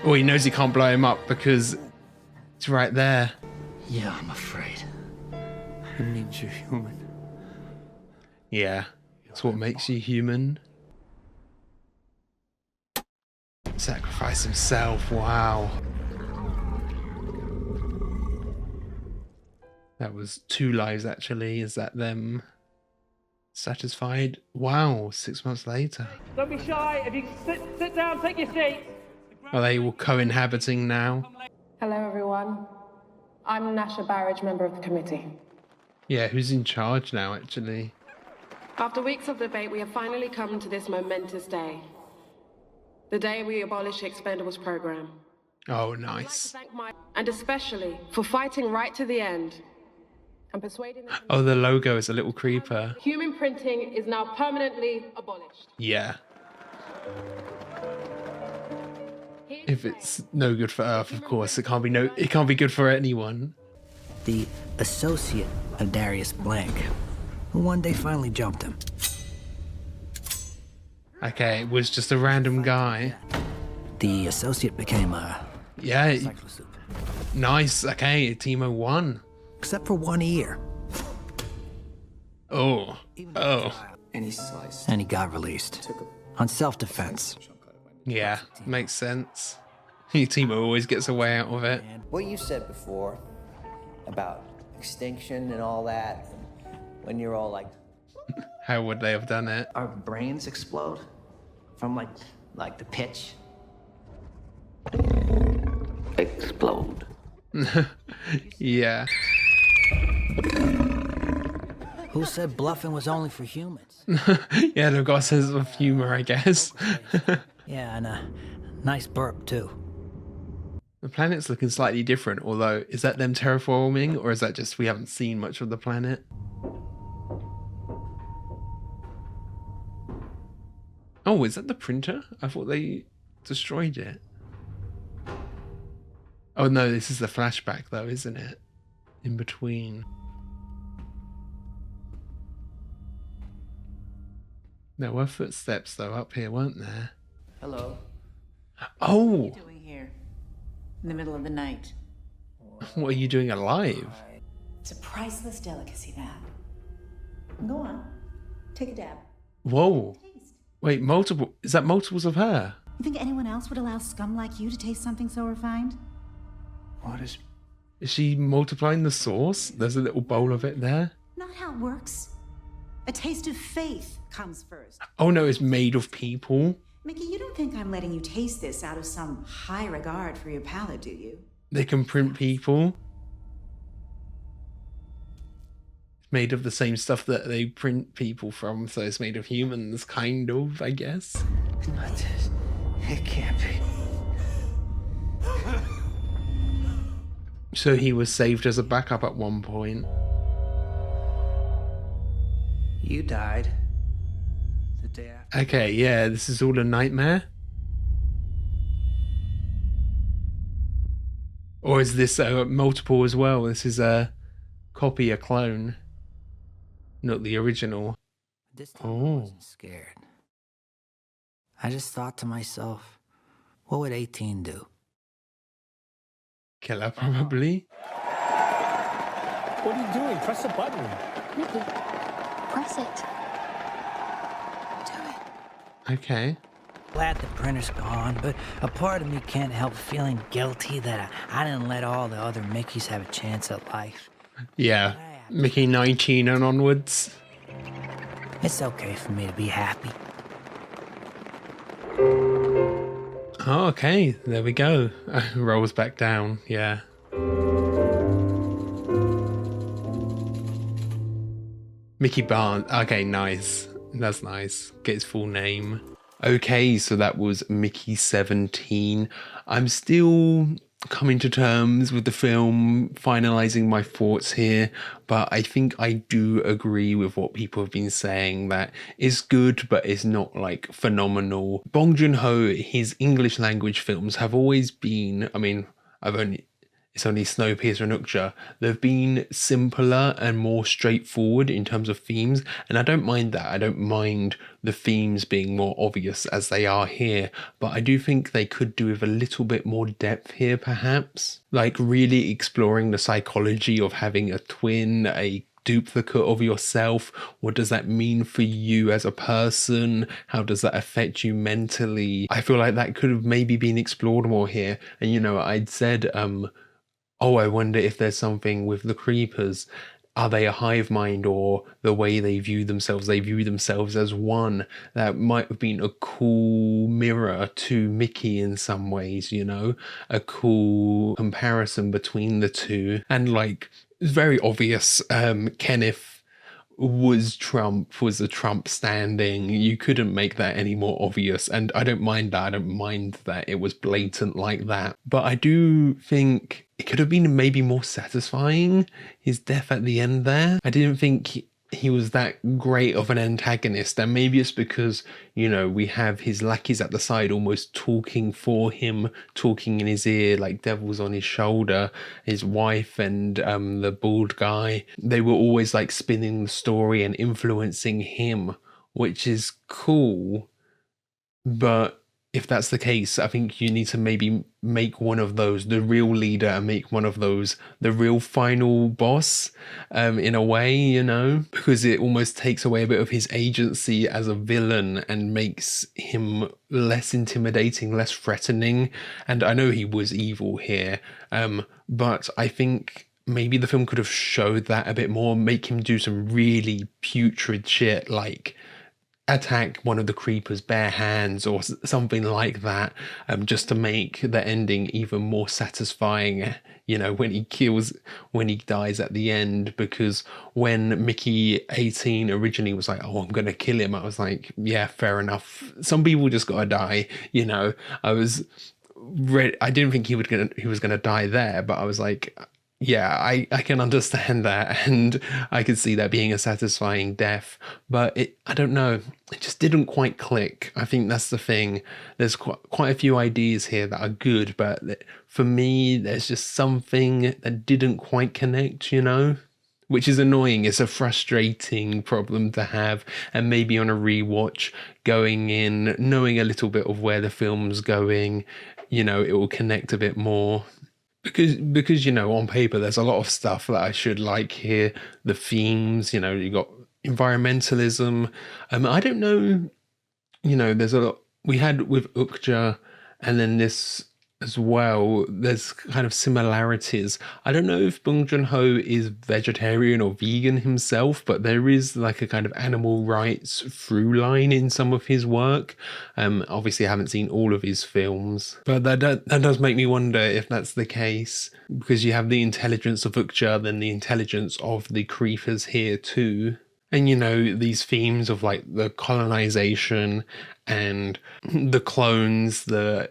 Oh, he knows he can't blow him up because it's right there. Yeah, I'm afraid. It means you're human. Yeah, it's what makes you human. Sacrifice himself, wow. That was 2 lives actually. Is that them satisfied? Wow, 6 months later. Don't be shy. If you sit down, take your seat. Are they all co-inhabiting now? Hello, everyone. I'm Nasha Barrage, member of the committee. Yeah, who's in charge now actually? After weeks of debate, we have finally come to this momentous day. The day we abolish the Expendables program. Oh, nice. And especially for fighting right to the end and persuading them. Oh, the logo is a little creeper. Human printing is now permanently abolished. Yeah. If it's no good for Earth, of course, it can't be good for anyone. The associate of Darius Blank, who one day finally jumped him. Okay, it was just a random guy. The associate became a... Yeah. Nice. Okay, Timo won. Except for 1 ear. Oh. Oh. And he got released. On self-defense. Yeah, makes sense. Timo always gets a way out of it. What you said before about extinction and all that, when you're all like... How would they have done it? Our brains explode from like the pitch. explode. Yeah. Who said bluffing was only for humans? Yeah, they've got a sense of humor, I guess. Yeah, and a nice burp, too. The planet's looking slightly different, although, is that them terraforming, or is that just we haven't seen much of the planet? Oh, is that the printer? I thought they destroyed it. Oh no, this is the flashback though, isn't it? In between. There were footsteps though up here, weren't there? Hello. Oh! What are you doing here? In the middle of the night. What are you doing alive? It's a priceless delicacy, that. Go on. Take a dab. Whoa. Wait, multiple? Is that multiples of her? You think anyone else would allow scum like you to taste something so refined? What is she multiplying the sauce? There's a little bowl of it there. Not how it works. A taste of faith comes first. Oh no, it's made of people. Mickey, you don't think I'm letting you taste this out of some high regard for your palate, do you? They can print people. It's made of the same stuff that they print people from, so it's made of humans, kind of, I guess. Not this. It can't be. So he was saved as a backup at one point. You died the day after. Okay, yeah, this is all a nightmare. Or is this multiple as well? This is a copy, a clone, not the original. This time I wasn't scared. I just thought to myself, what would 18 do? Kill her, probably. What are you doing? Press a button. Mickey, press it. Do it. Okay. Glad the printer's gone, but a part of me can't help feeling guilty that I didn't let all the other Mickeys have a chance at life. Yeah, Mickey 19 and onwards. It's okay for me to be happy. Oh, okay, there we go. Rolls back down, yeah. Mickey Barnes. Okay, nice. That's nice. Get his full name. Okay, so that was Mickey 17. I'm still coming to terms with the film, finalizing my thoughts here, but I think I do agree with what people have been saying, that it's good, but it's not like phenomenal. Bong Joon-ho, his English language films have always been, I mean, it's only Snowpiercer and Okja. They've been simpler and more straightforward in terms of themes, and I don't mind that. I don't mind the themes being more obvious as they are here, but I do think they could do with a little bit more depth here, perhaps. Like really exploring the psychology of having a twin, a duplicate of yourself. What does that mean for you as a person? How does that affect you mentally? I feel like that could have maybe been explored more here. And you know, I'd said, oh, I wonder if there's something with the creepers. Are they a hive mind, or the way they view themselves as one? That might have been a cool mirror to Mickey in some ways, you know? A cool comparison between the two. And like, it's very obvious, Kenneth was a Trump standing. You couldn't make that any more obvious, and I don't mind that. I don't mind that it was blatant like that, but I do think it could have been maybe more satisfying, his death at the end there. I didn't think he was that great of an antagonist, and maybe it's because, you know, we have his lackeys at the side almost talking for him, talking in his ear like devils on his shoulder. His wife and the bald guy, they were always like spinning the story and influencing him, which is cool. But if that's the case, I think you need to maybe make one of those the real leader, and make one of those the real final boss, in a way, you know, because it almost takes away a bit of his agency as a villain and makes him less intimidating, less threatening. And I know he was evil here, but I think maybe the film could have showed that a bit more, make him do some really putrid shit, like attack one of the creepers bare hands or something like that, just to make the ending even more satisfying, you know, when he dies at the end. Because when Mickey 18 originally was like, oh, I'm gonna kill him, I was like, yeah, fair enough, some people just gotta die, you know. I didn't think he was gonna die there, but I was like, yeah, I can understand that, and I could see that being a satisfying death. But I don't know, it just didn't quite click. I think that's the thing. There's quite a few ideas here that are good, but for me, there's just something that didn't quite connect, you know? Which is annoying. It's a frustrating problem to have, and maybe on a rewatch, going in, knowing a little bit of where the film's going, you know, it will connect a bit more. Because you know, on paper there's a lot of stuff that I should like here. The themes, you know, you got environmentalism. I don't know, you know, there's a lot we had with Okja, and then this as well. There's kind of similarities. I don't know if Bong Joon-ho is vegetarian or vegan himself, but there is like a kind of animal rights through line in some of his work. Obviously I haven't seen all of his films, but that does make me wonder if that's the case, because you have the intelligence of Okja, then the intelligence of the creepers here too. And, you know, these themes of like the colonization and the clones,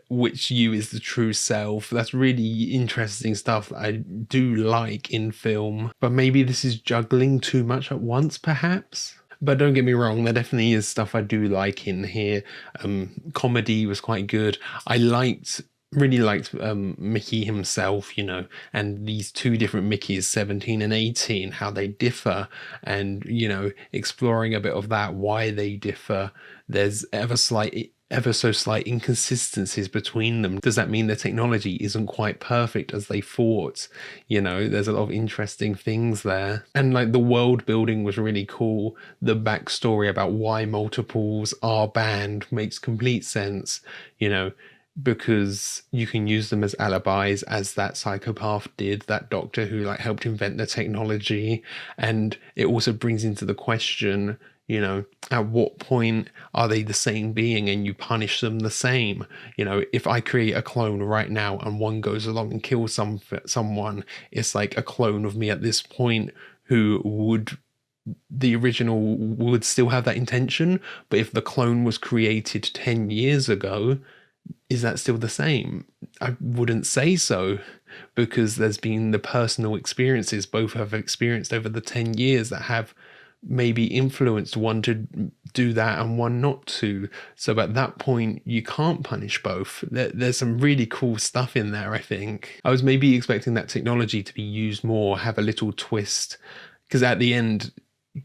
which you is the true self. That's really interesting stuff that I do like in film. But maybe this is juggling too much at once, perhaps. But don't get me wrong, there definitely is stuff I do like in here. Comedy was quite good. I really liked Mickey himself, you know, and these two different Mickeys, 17 and 18, how they differ, and, you know, exploring a bit of that, why they differ. There's ever so slight inconsistencies between them. Does that mean the technology isn't quite perfect as they thought? You know, there's a lot of interesting things there. And like the world building was really cool. The backstory about why multiples are banned makes complete sense, you know, because you can use them as alibis, as that psychopath did, that doctor who like helped invent the technology. And it also brings into the question, you know, at what point are they the same being and you punish them the same? You know, if I create a clone right now and one goes along and kills someone, it's like a clone of me at this point the original would still have that intention. But if the clone was created 10 years ago, is that still the same? I wouldn't say so, because there's been the personal experiences both have experienced over the 10 years that have maybe influenced one to do that and one not to. So at that point, you can't punish both. There's some really cool stuff in there, I think. I was maybe expecting that technology to be used more, have a little twist, because at the end,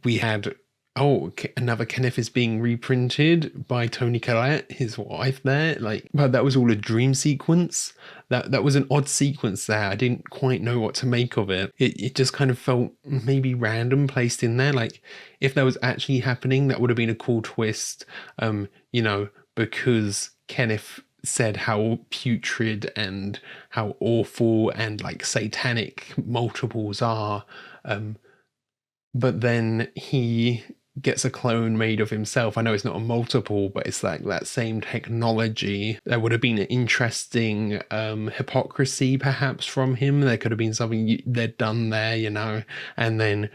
we had... oh, another Kenneth is being reprinted by Toni Collette, his wife there. Like, but that was all a dream sequence. That was an odd sequence there. I didn't quite know what to make of it. It just kind of felt maybe random, placed in there. Like, if that was actually happening, that would have been a cool twist, you know, because Kenneth said how putrid and how awful and like satanic multiples are. But then he gets a clone made of himself. I know it's not a multiple, but it's like that same technology. There would have been an interesting hypocrisy perhaps from him. There could have been something they'd done there, you know. And then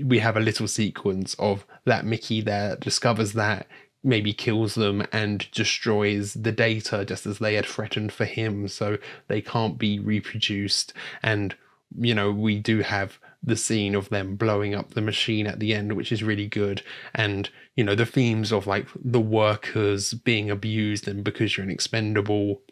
we have a little sequence of that Mickey there discovers that, maybe kills them and destroys the data just as they had threatened for him, so they can't be reproduced. And, you know, we do have the scene of them blowing up the machine at the end, which is really good. And, you know, the themes of like the workers being abused, and because you're expendable,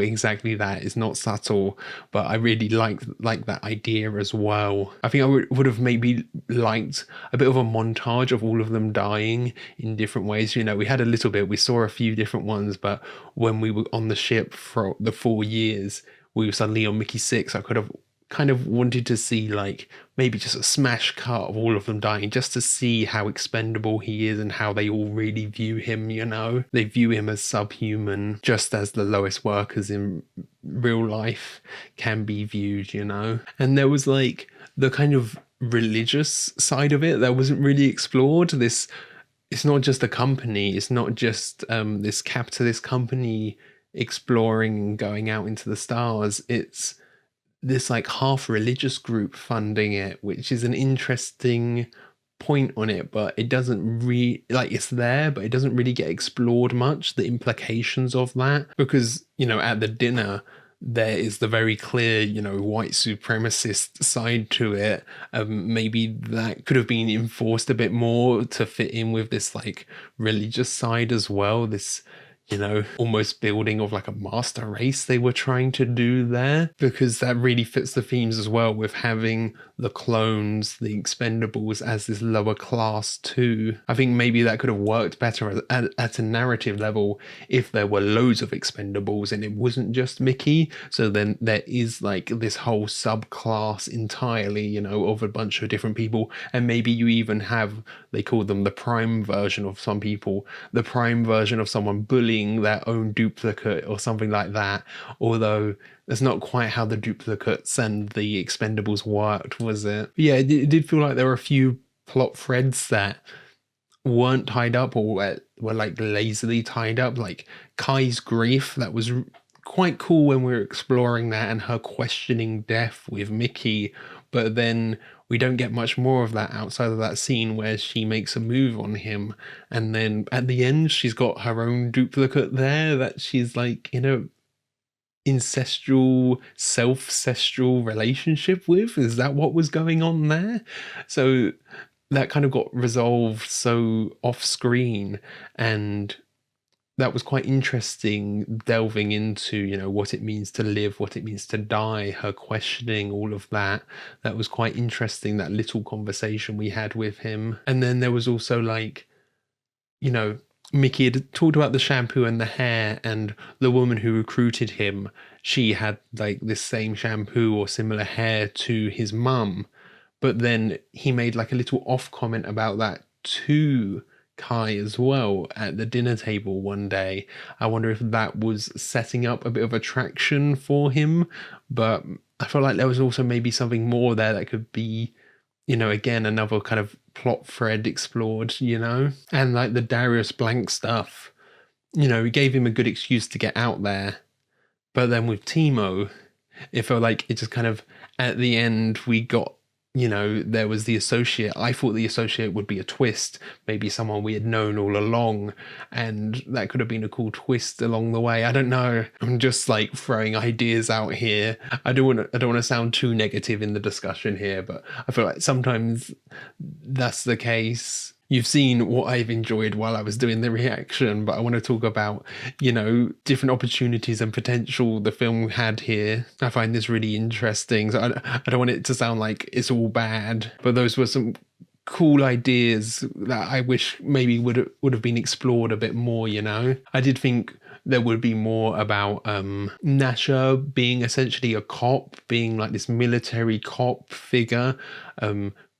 exactly that is not subtle, but I really like that idea as well. I think I would have maybe liked a bit of a montage of all of them dying in different ways. You know, we had a little bit, we saw a few different ones, but when we were on the ship for the 4 years, we were suddenly on Mickey 6, I could have kind of wanted to see like maybe just a smash cut of all of them dying, just to see how expendable he is and how they all really view him, you know. They view him as subhuman, just as the lowest workers in real life can be viewed, you know. And there was like the kind of religious side of it that wasn't really explored. This it's not just a company, it's not just this capitalist company exploring and going out into the stars. It's this like half religious group funding it, which is an interesting point on it, but it doesn't really, like, it's there, but it doesn't really get explored much, the implications of that, because, you know, at the dinner there is the very clear, you know, white supremacist side to it. Maybe that could have been enforced a bit more to fit in with this like religious side as well, this, you know, almost building of like a master race they were trying to do there, because that really fits the themes as well, with having the clones, the Expendables as this lower class too. I think maybe that could have worked better at a narrative level if there were loads of Expendables and it wasn't just Mickey. So then there is like this whole subclass entirely, you know, of a bunch of different people. And maybe you even have, they call them the prime version of some people, the prime version of someone bullying their own duplicate or something like that, although that's not quite how the duplicates and the Expendables worked, was it? But yeah, it did feel like there were a few plot threads that weren't tied up or were like lazily tied up, like Kai's grief. That was quite cool when we were exploring that and her questioning death with Mickey, but then we don't get much more of that outside of that scene where she makes a move on him. And then at the end, she's got her own duplicate there that she's like in a ancestral, self-cestral relationship with. Is that what was going on there? So that kind of got resolved so off screen, and that was quite interesting, delving into, you know, what it means to live, what it means to die, her questioning all of that. That was quite interesting, that little conversation we had with him. And then there was also like, you know, Mickey had talked about the shampoo and the hair, and the woman who recruited him, she had like this same shampoo or similar hair to his mum. But then he made like a little off comment about that to Kai as well at the dinner table one day. I wonder if that was setting up a bit of attraction for him, but I felt like there was also maybe something more there that could be, you know, again, another kind of plot thread explored, you know? And like the Darius Blank stuff, you know, we gave him a good excuse to get out there, but then with Timo, it felt like it just kind of, at the end, we got, you know, there was the associate. I thought the associate would be a twist, maybe someone we had known all along, and that could have been a cool twist along the way. I don't know. I'm just like throwing ideas out here. I don't want to sound too negative in the discussion here, but I feel like sometimes that's the case. You've seen what I've enjoyed while I was doing the reaction, but I want to talk about, you know, different opportunities and potential the film had here. I find this really interesting. So I don't want it to sound like it's all bad, but those were some cool ideas that I wish maybe would have been explored a bit more, you know? I did think there would be more about Nasha being essentially a cop, being like this military cop figure,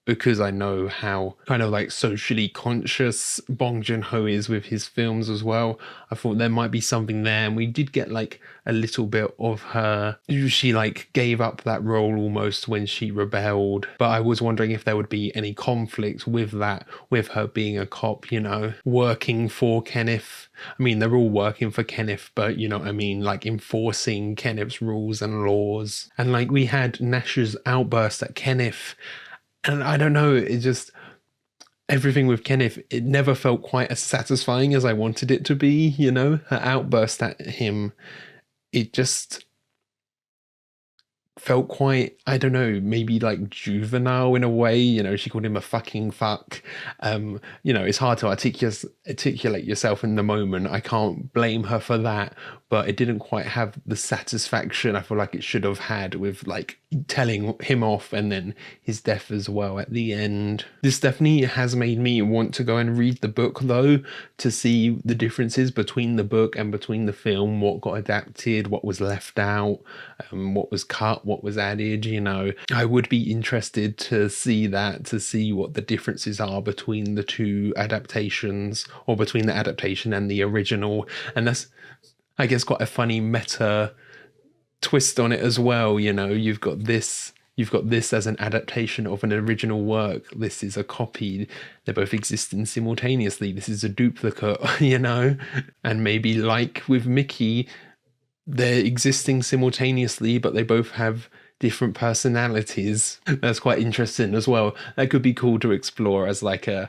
because I know how kind of like socially conscious Bong Joon-ho is with his films as well. I thought there might be something there, and we did get like a little bit of her. She like gave up that role almost when she rebelled, but I was wondering if there would be any conflict with that, with her being a cop, you know, working for Kenneth. I mean, they're all working for Kenneth, but you know what I mean, like enforcing Kenneth's rules and laws. And like we had Nasha's outburst at Kenneth, and I don't know, it just, everything with Kenneth, it never felt quite as satisfying as I wanted it to be, you know? Her outburst at him, it just felt quite, I don't know, maybe like juvenile in a way, you know, she called him a fucking fuck. You know, it's hard to articulate yourself in the moment. I can't blame her for that, but it didn't quite have the satisfaction I feel like it should have had with like telling him off and then his death as well at the end. This definitely has made me want to go and read the book though, to see the differences between the book and between the film, what got adapted, what was left out, what was cut, what was added, you know. I would be interested to see that, to see what the differences are between the two adaptations, or between the adaptation and the original. And that's, I guess, quite a funny meta twist on it as well, you know. You've got this You've got this as an adaptation of an original work. This is a copy. They're both existing simultaneously. This is a duplicate, you know? And maybe like with Mickey, they're existing simultaneously, but they both have different personalities. That's quite interesting as well. That could be cool to explore as like a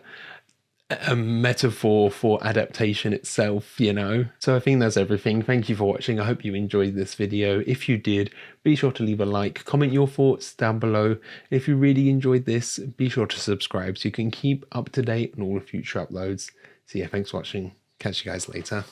metaphor for adaptation itself, you know. So I think that's everything. Thank you for watching. I hope you enjoyed this video. If you did, be sure to leave a like, comment your thoughts down below. If you really enjoyed this, be sure to subscribe so you can keep up to date on all the future uploads. So yeah, thanks for watching. Catch you guys later.